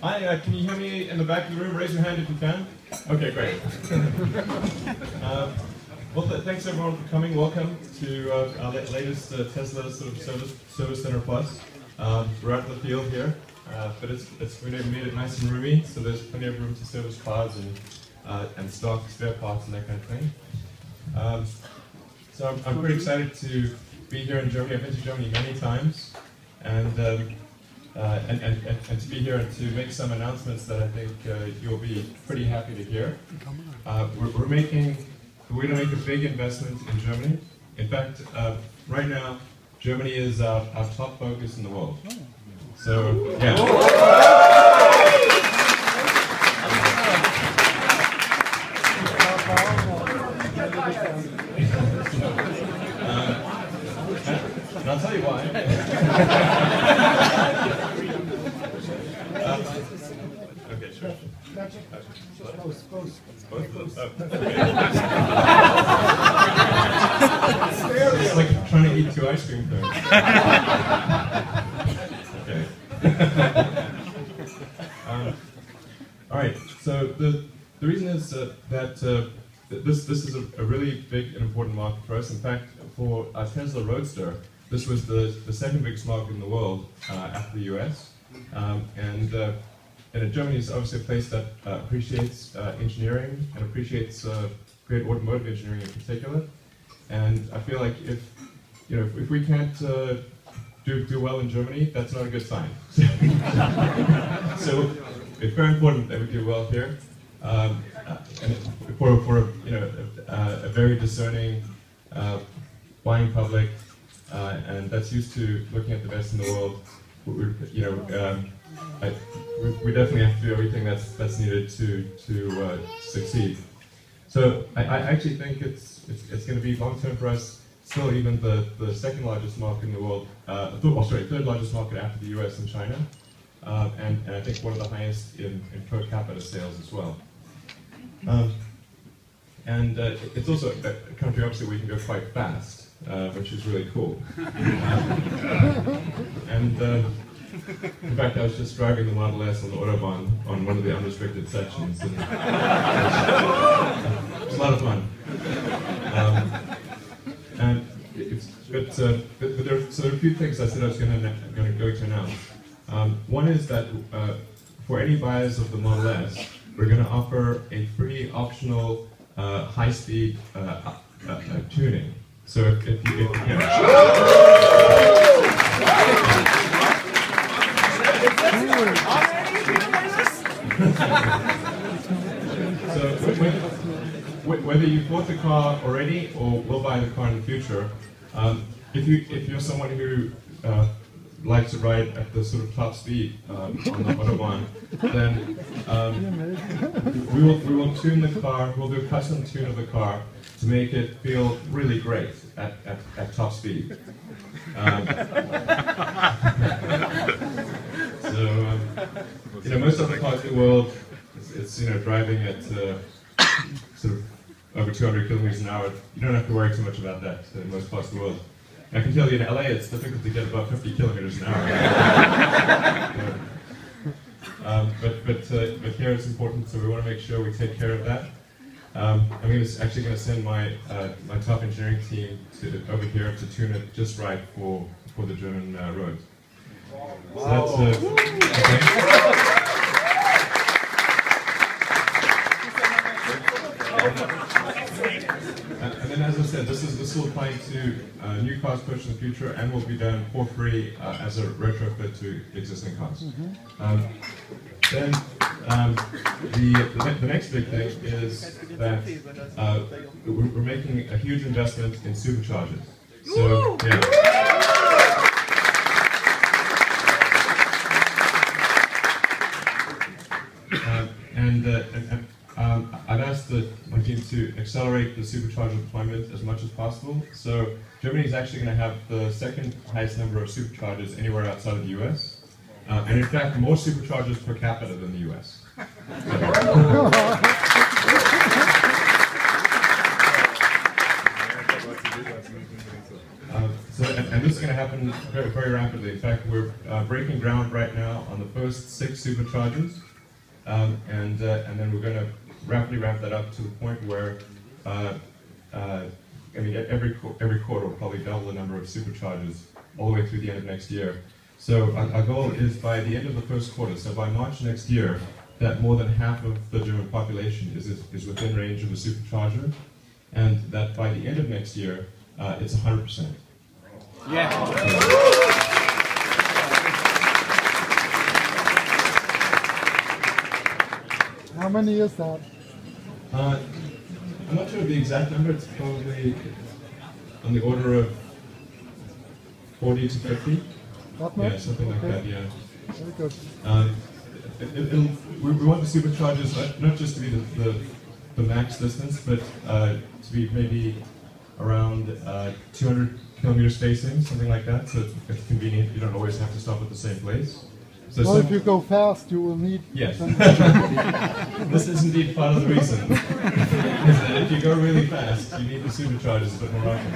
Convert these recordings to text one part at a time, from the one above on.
Hi, can you hear me in the back of the room? Raise your hand if you can. Okay, great. Well, thanks everyone for coming. Welcome to our latest Tesla sort of service center plus. We're out in the field here, but we made it nice and roomy, so there's plenty of room to service cars and stock spare parts and that kind of thing. So I'm pretty excited to be here in Germany. I've been to Germany many times, and to be here and to make some announcements that I think you'll be pretty happy to hear. We're going to make a big investment in Germany. In fact, right now, Germany is our top focus in the world. So, yeah. And I'll tell you why. Okay, sure. Both. It's like trying to eat 2 ice cream cones. Okay. All right. So the reason is that this is a really big and important market for us. In fact, for our Tesla Roadster, this was the second biggest market in the world after the US. And Germany is obviously a place that appreciates engineering and appreciates great automotive engineering in particular. And I feel like if we can't do well in Germany, that's not a good sign. So it's very important that we do well here. And for a very discerning buying public, and that's used to looking at the best in the world, we definitely have to do everything that's needed to succeed. So I actually think it's going to be long term for us. Still, even the second largest market in the world, third largest market after the US and China, and I think one of the highest in per capita sales as well. It's also a country obviously we can go quite fast, which is really cool. In fact, I was just driving the Model S on the Autobahn on one of the unrestricted sections, and it was a lot of fun. But there are a few things I said I was going to announce. One is that for any buyers of the Model S, we're going to offer a free optional high-speed tuning. So if you So whether you bought the car already or will buy the car in the future, if you're someone who likes to ride at the sort of top speed on the Autobahn, then we will tune the car. We'll do a custom tune of the car to make it feel really great at top speed. So most other cars in the world, it's driving at sort of over 200 kilometers an hour. You don't have to worry too much about that in most parts of the world. I can tell you in LA, it's difficult to get above 50 kilometers an hour. But here it's important, so we want to make sure we take care of that. I'm actually going to send my top engineering team over here to tune it just right for the German roads. So that's okay. And then, as I said, this will apply to new cars purchased in the future and will be done for free as a retrofit to existing cars. Then the next big thing is that we're making a huge investment in superchargers. So yeah. I've asked my team to accelerate the supercharger deployment as much as possible. So Germany is actually going to have the second highest number of superchargers anywhere outside of the US. And in fact, more superchargers per capita than the US. So, and this is going to happen very, very rapidly. In fact, we're breaking ground right now on the first 6 superchargers, and then we're going to rapidly ramp that up to the point where, I mean, every quarter will probably double the number of superchargers all the way through the end of next year. So our goal is by the end of the first quarter, so by March next year, that more than half of the German population is within range of a supercharger, and that by the end of next year, it's 100%. Yeah. How many is that? I'm not sure of the exact number. It's probably on the order of 40 to 50. That much? Yeah, something like that. Yeah. Very good. We want the superchargers not just to be the max distance, but to be maybe around 200 kilometer spacing, something like that. So it's convenient. You don't always have to stop at the same place. So well, if you go fast, you will need. Yes. This is indeed part of the reason. Is that if you go really fast, you need the superchargers a bit more often.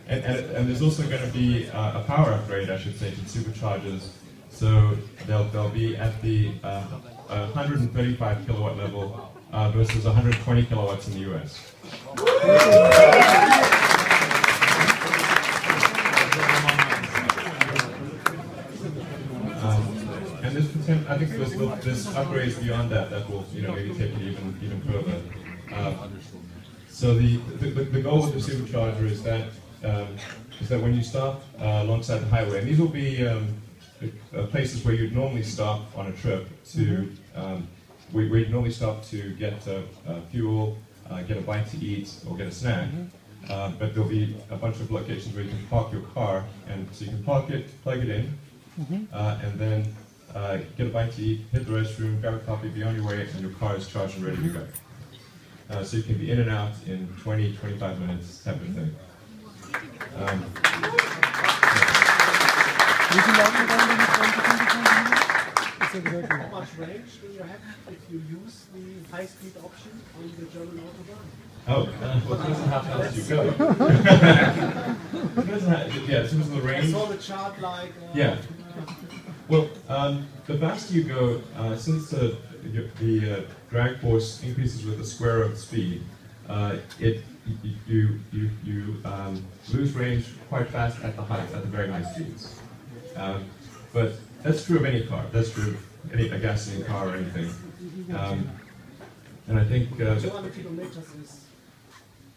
And there's also going to be a power upgrade, I should say, to the superchargers. So they'll be at the 135 kilowatt level versus 120 kilowatts in the US. And I think there's upgrades beyond that will maybe take it even further. So the goal with the supercharger is that when you stop alongside the highway, and these will be places where you'd normally stop on a trip to, where you'd normally stop to get fuel, get a bite to eat, or get a snack. But there'll be a bunch of locations where you can park your car, and so you can park it, plug it in, and then get a bite to eat, hit the restroom, grab a coffee, be on your way, and your car is charged and ready to go. So you can be in and out in 20, 25 minutes, type of thing. How much range do you have if you use the high-speed option on the German Autobahn? Oh, well, it depends on how fast you go. Yeah, in terms of the range. I saw the chart like... Yeah. Well, the faster you go, since the drag force increases with the square of the speed, you lose range quite fast at the very high speeds. But that's true of any car. That's true of a gasoline car or anything. And I think 200 kilometers is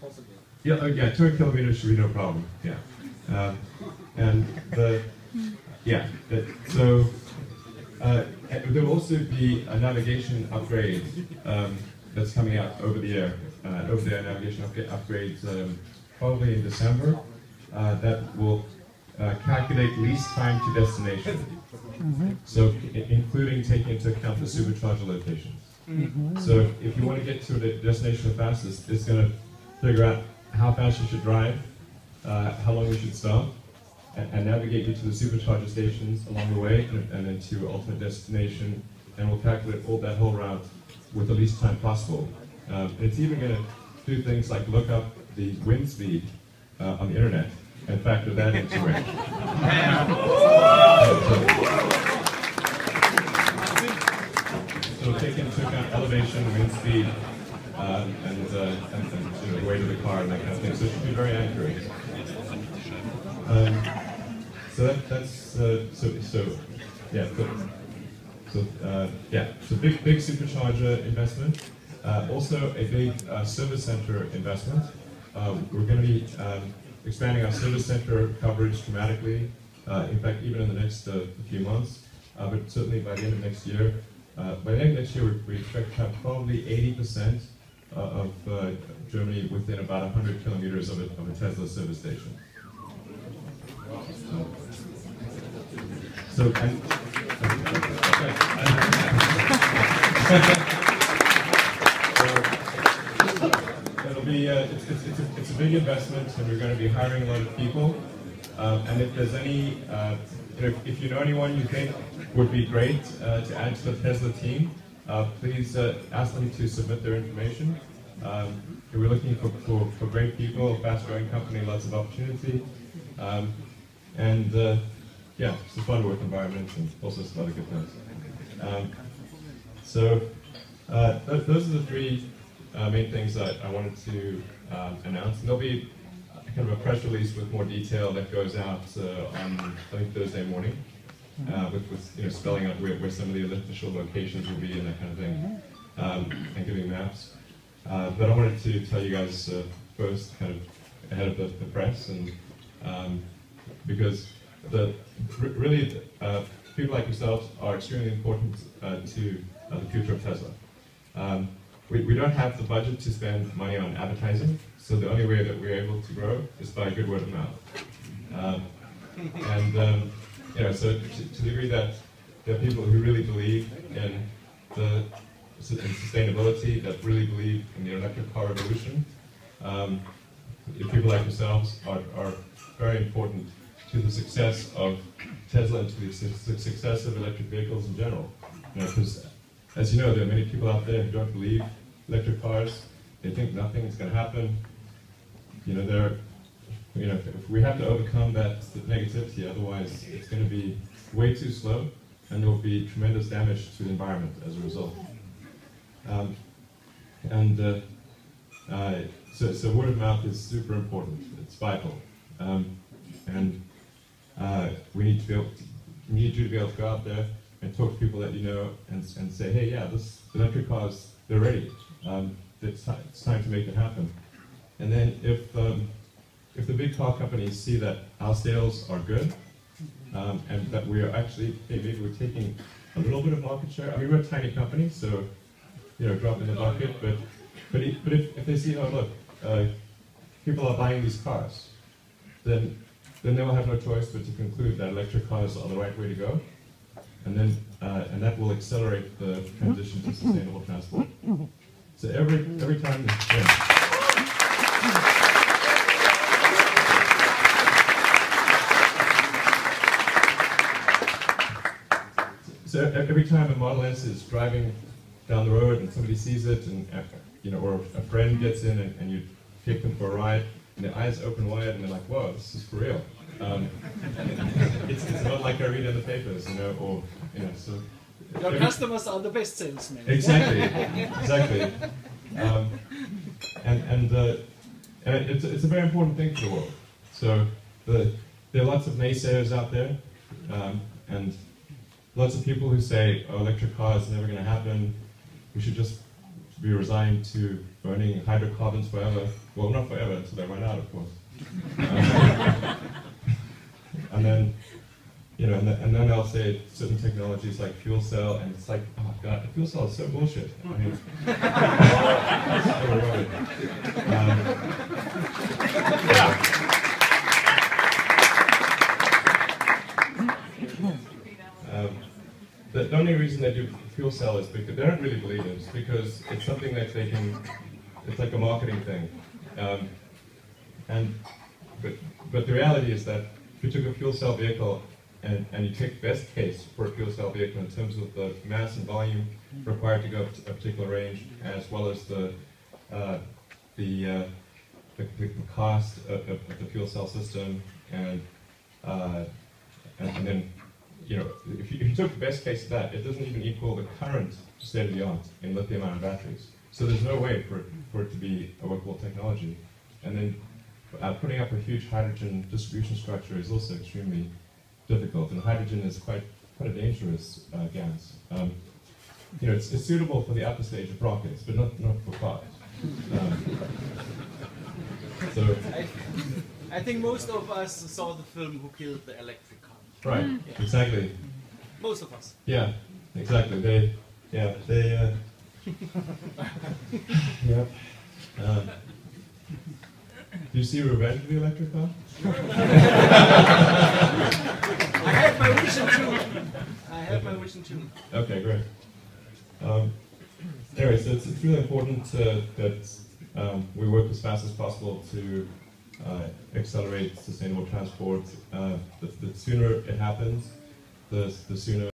possible. Yeah, 200 kilometers should be no problem. Yeah, and so there will also be a navigation upgrade that's coming out over the air. Over-the-air navigation upgrades probably in December that will calculate least time to destination. So including taking into account the supercharger locations. So if you want to get to the destination the fastest, it's going to figure out how fast you should drive, how long you should stop, and navigate you to the supercharger stations along the way, and then to your ultimate destination, and we'll calculate that whole route with the least time possible. It's even going to do things like look up the wind speed on the internet and factor that into it. So it'll take into account elevation, wind speed, and the weight of the car and that kind of thing. So it should be very accurate. So big supercharger investment. Also a big service center investment. We're going to be expanding our service center coverage dramatically. In fact, even in the next few months, but certainly by the end of next year. By the end of next year, we expect to have probably 80% of Germany within about 100 kilometers of a Tesla service station. So it'll be it's a big investment, and we're going to be hiring a lot of people. And if there's if you know anyone you think would be great to add to the Tesla team, please ask them to submit their information. We're looking for great people, fast-growing company, lots of opportunity, and yeah, it's a fun work environment and also some other good things. Those are the three main things that I wanted to announce. And there'll be kind of a press release with more detail that goes out on, I think, Thursday morning, with spelling out where some of the official locations will be and that kind of thing, and giving maps. But I wanted to tell you guys first, kind of ahead of the press, and because really people like yourselves are extremely important to the future of Tesla. We don't have the budget to spend money on advertising, so the only way that we're able to grow is by good word of mouth. So to the degree that there are people who really believe in sustainability, that really believe in the electric car revolution, people like yourselves are very important to the success of Tesla and to the success of electric vehicles in general. Because as you know, there are many people out there who don't believe electric cars. They think nothing is going to happen. If we have to overcome that negativity, otherwise it's going to be way too slow, and there will be tremendous damage to the environment as a result. So word of mouth is super important. It's vital, we need you to be able to go out there and talk to people that you know and say, hey, yeah, this electric cars, they're ready. It's time to make it happen. And then if the big car companies see that our sales are good, and that we are actually, hey, maybe we're taking a little bit of market share. I mean, we're a tiny company, so drop in the bucket. But if they see, oh look, people are buying these cars, then they will have no choice but to conclude that electric cars are the right way to go, and then that will accelerate the transition to sustainable transport. So every time, So every time a Model S is driving down the road and somebody sees it, and or a friend gets in and you take them for a ride, and their eyes open wide and they're like, "Whoa, this is for real." It's not like I read in the papers, So your customers are the best salesmen. Exactly, exactly. And it's a very important thing for the world. So there are lots of naysayers out there, and lots of people who say, oh, electric cars are never going to happen, we should just be resigned to burning hydrocarbons forever. Well, not forever, until they run out, of course. And then, and then they'll say certain technologies like fuel cell, and it's like, oh god, fuel cell is so bullshit. I mean, the only reason they do fuel cell is because they don't really believe it. It's because it's something that they can. It's like a marketing thing. But the reality is that if you took a fuel cell vehicle and you take best case for a fuel cell vehicle in terms of the mass and volume required to go up to a particular range, as well as the cost of the fuel cell system, and then if you took the best case of that, it doesn't even equal the current state of the art in lithium-ion batteries. So there's no way for it to be a workable technology. And then putting up a huge hydrogen distribution structure is also extremely difficult, and hydrogen is quite a dangerous gas. It's suitable for the upper stage of rockets, but not for cars. I think most of us saw the film Who Killed the Electric Car. Right, Yeah. exactly. Most of us. Yeah, exactly. They. Yep. Do you see Revenge of the Electric Car? I have my vision too. Okay, great. Anyway, so it's really important that we work as fast as possible to accelerate sustainable transport. The sooner it happens, the sooner